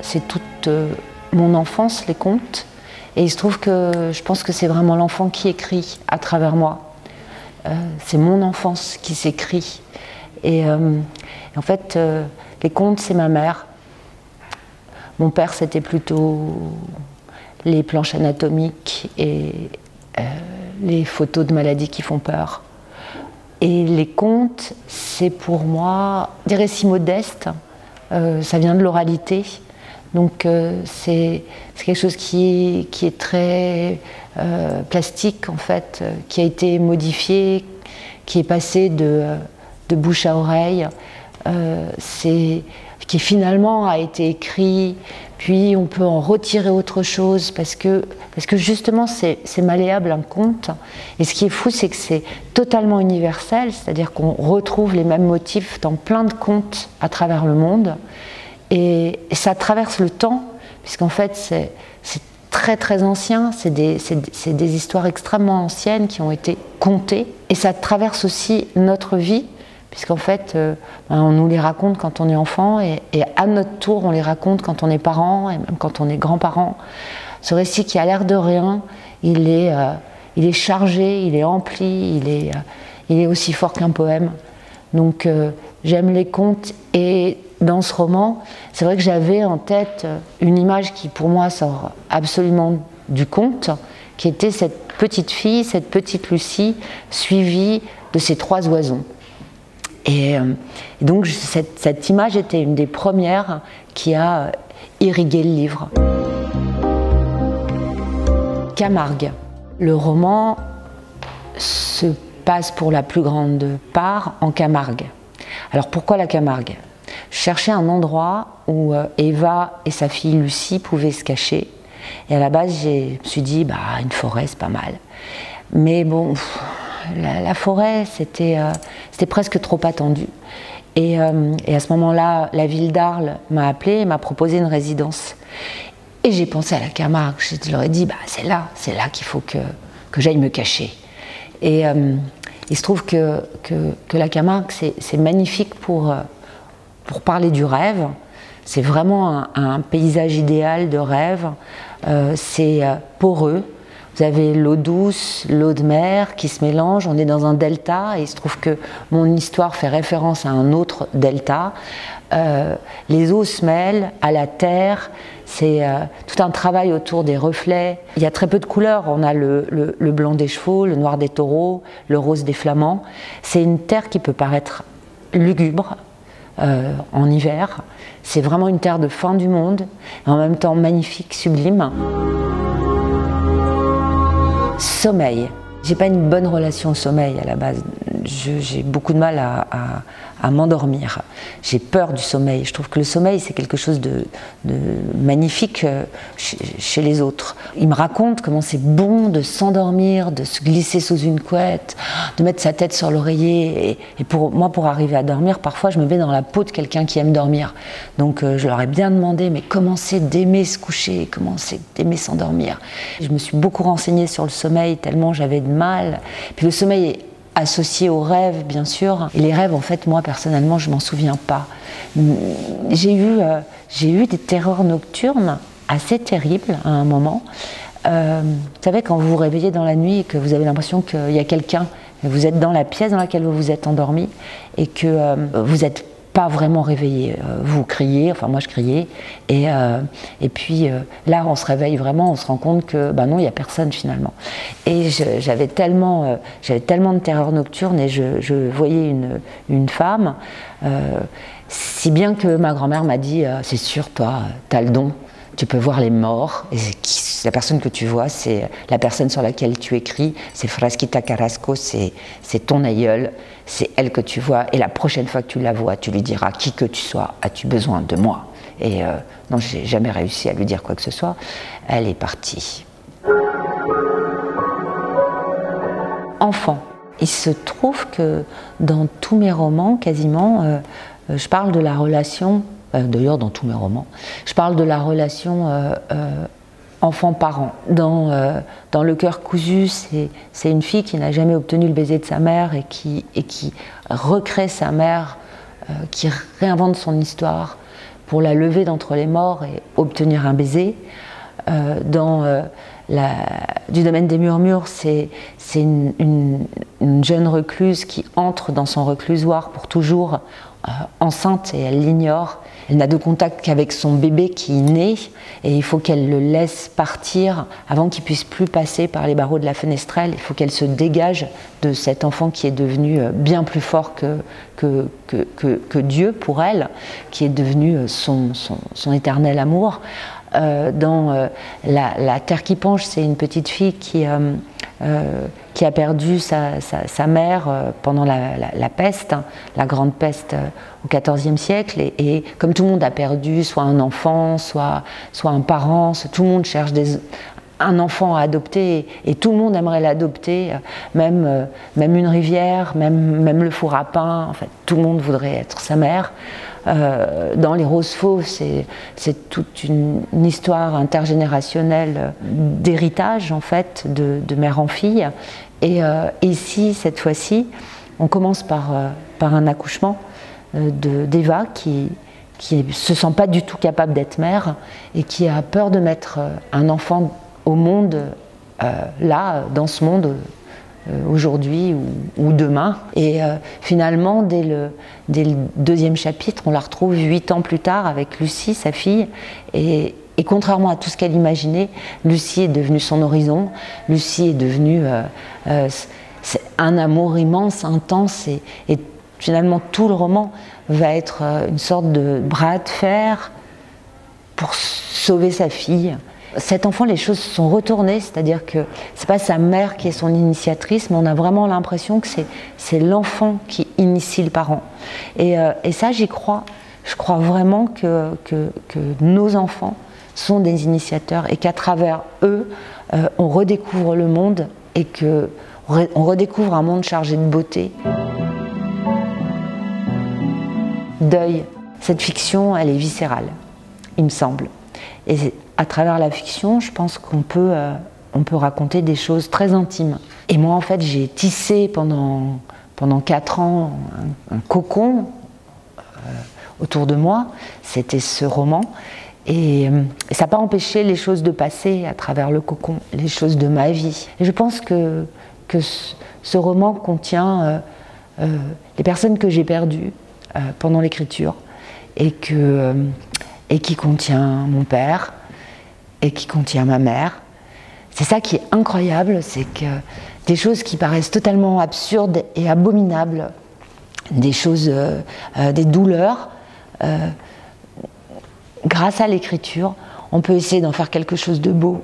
c'est toute mon enfance, les contes. Et il se trouve que je pense que c'est vraiment l'enfant qui écrit à travers moi. C'est mon enfance qui s'écrit. Et en fait, les contes, c'est ma mère. Mon père, c'était plutôt les planches anatomiques et les photos de maladies qui font peur. Et les contes, c'est pour moi des récits modestes. Ça vient de l'oralité. Donc c'est quelque chose qui est très plastique en fait, qui a été modifié, qui est passé de bouche à oreille, qui finalement a été écrit, puis on peut en retirer autre chose parce que justement c'est malléable un conte. Et ce qui est fou, c'est que c'est totalement universel, c'est-à-dire qu'on retrouve les mêmes motifs dans plein de contes à travers le monde. Et ça traverse le temps, puisqu'en fait c'est très très ancien, c'est des histoires extrêmement anciennes qui ont été contées, et ça traverse aussi notre vie, puisqu'en fait on nous les raconte quand on est enfant, et à notre tour on les raconte quand on est parent, et même quand on est grand-parent. Ce récit qui a l'air de rien, il est chargé, il est empli, il est aussi fort qu'un poème. Donc j'aime les contes, et dans ce roman, c'est vrai que j'avais en tête une image qui pour moi sort absolument du conte, qui était cette petite fille, cette petite Lucie, suivie de ces 3 oiseaux. Et donc cette image était une des premières qui a irrigué le livre. Camargue. Le roman se passe pour la plus grande part en Camargue. Alors pourquoi la Camargue ? Je cherchais un endroit où Eva et sa fille Lucie pouvaient se cacher. Et à la base, je me suis dit, une forêt, c'est pas mal. Mais bon, la forêt, c'était presque trop attendu. Et à ce moment-là, la ville d'Arles m'a appelée et m'a proposé une résidence. Et j'ai pensé à la Camargue. Je leur ai dit, c'est là qu'il faut que j'aille me cacher. Et il se trouve que la Camargue, c'est magnifique pour parler du rêve. C'est vraiment un paysage idéal de rêve. C'est poreux. Vous avez l'eau douce, l'eau de mer qui se mélangent. On est dans un delta, et il se trouve que mon histoire fait référence à un autre delta. Les eaux se mêlent à la terre. C'est tout un travail autour des reflets. Il y a très peu de couleurs. On a le blanc des chevaux, le noir des taureaux, le rose des flamands. C'est une terre qui peut paraître lugubre en hiver. C'est vraiment une terre de fin du monde, et en même temps magnifique, sublime. Sommeil. J'ai pas une bonne relation au sommeil à la base. J'ai beaucoup de mal à m'endormir. J'ai peur du sommeil. Je trouve que le sommeil, c'est quelque chose de magnifique chez les autres. Ils me racontent comment c'est bon de s'endormir, de se glisser sous une couette, de mettre sa tête sur l'oreiller. Et pour moi, pour arriver à dormir, parfois, je me mets dans la peau de quelqu'un qui aime dormir. Donc, je leur ai bien demandé, mais comment c'est d'aimer se coucher, comment c'est d'aimer s'endormir. Je me suis beaucoup renseignée sur le sommeil, tellement j'avais de mal. Puis le sommeil est associé aux rêves, bien sûr. Et les rêves, en fait, moi, personnellement, je m'en souviens pas. J'ai eu des terreurs nocturnes assez terribles à un moment. Vous savez, quand vous vous réveillez dans la nuit et que vous avez l'impression qu'il y a quelqu'un, vous êtes dans la pièce dans laquelle vous vous êtes endormi, et que vous n'êtes pas vraiment réveillé. Vous criez, enfin moi je criais, et puis là on se réveille vraiment, on se rend compte que non, il n'y a personne finalement. Et j'avais tellement de terreur nocturne, et je voyais une femme, si bien que ma grand-mère m'a dit c'est sûr, toi t'as le don, tu peux voir les morts, et la personne que tu vois, c'est la personne sur laquelle tu écris, c'est Frasquita Carrasco, c'est ton aïeul, c'est elle que tu vois, et la prochaine fois que tu la vois, tu lui diras, qui que tu sois, as-tu besoin de moi? Et non, j'ai jamais réussi à lui dire quoi que ce soit. Elle est partie. Enfant. Il se trouve que dans tous mes romans, quasiment, je parle de la relation, d'ailleurs dans tous mes romans, je parle de la relation enfant-parent. Dans Le cœur cousu, c'est une fille qui n'a jamais obtenu le baiser de sa mère, et qui recrée sa mère, qui réinvente son histoire pour la lever d'entre les morts et obtenir un baiser. Du domaine des murmures, c'est une jeune recluse qui entre dans son reclusoire pour toujours enceinte, et elle l'ignore. Elle n'a de contact qu'avec son bébé qui naît, et il faut qu'elle le laisse partir avant qu'il puisse plus passer par les barreaux de la fenestrelle. Il faut qu'elle se dégage de cet enfant qui est devenu bien plus fort que Dieu pour elle, qui est devenu son éternel amour. Dans la terre qui penche, c'est une petite fille qui a perdu sa mère pendant la peste, la grande peste au XIVe siècle. Et comme tout le monde a perdu soit un enfant, soit un parent, tout le monde cherche un enfant à adopter, et tout le monde aimerait l'adopter, même une rivière, même le four à pain. En fait, tout le monde voudrait être sa mère. Dans les roses fauves, c'est toute une histoire intergénérationnelle d'héritage, en fait, de mère en fille. Et ici, cette fois-ci, on commence par un accouchement d'Eva qui se sent pas du tout capable d'être mère et qui a peur de mettre un enfant au monde, là, dans ce monde, aujourd'hui ou demain. Et finalement, dès le deuxième chapitre, on la retrouve 8 ans plus tard avec Lucie, sa fille, et contrairement à tout ce qu'elle imaginait, Lucie est devenue son horizon. Lucie est devenue un amour immense, intense, et finalement tout le roman va être une sorte de bras de fer pour sauver sa fille. Cet enfant, les choses se sont retournées, c'est-à-dire que c'est pas sa mère qui est son initiatrice, mais on a vraiment l'impression que c'est l'enfant qui initie le parent. Et ça, j'y crois. Je crois vraiment que nos enfants sont des initiateurs, et qu'à travers eux, on redécouvre le monde, et qu'on redécouvre un monde chargé de beauté. Deuil. Cette fiction, elle est viscérale, il me semble. Et à travers la fiction, je pense qu'on peut raconter des choses très intimes. Et moi, en fait, j'ai tissé pendant 4 ans un cocon autour de moi. C'était ce roman. Et ça n'a pas empêché les choses de passer à travers le cocon, les choses de ma vie. Et je pense que ce roman contient les personnes que j'ai perdues pendant l'écriture, et qui contient mon père, et qui contient ma mère. C'est ça qui est incroyable, c'est que des choses qui paraissent totalement absurdes et abominables, des choses, des douleurs, grâce à l'écriture, on peut essayer d'en faire quelque chose de beau.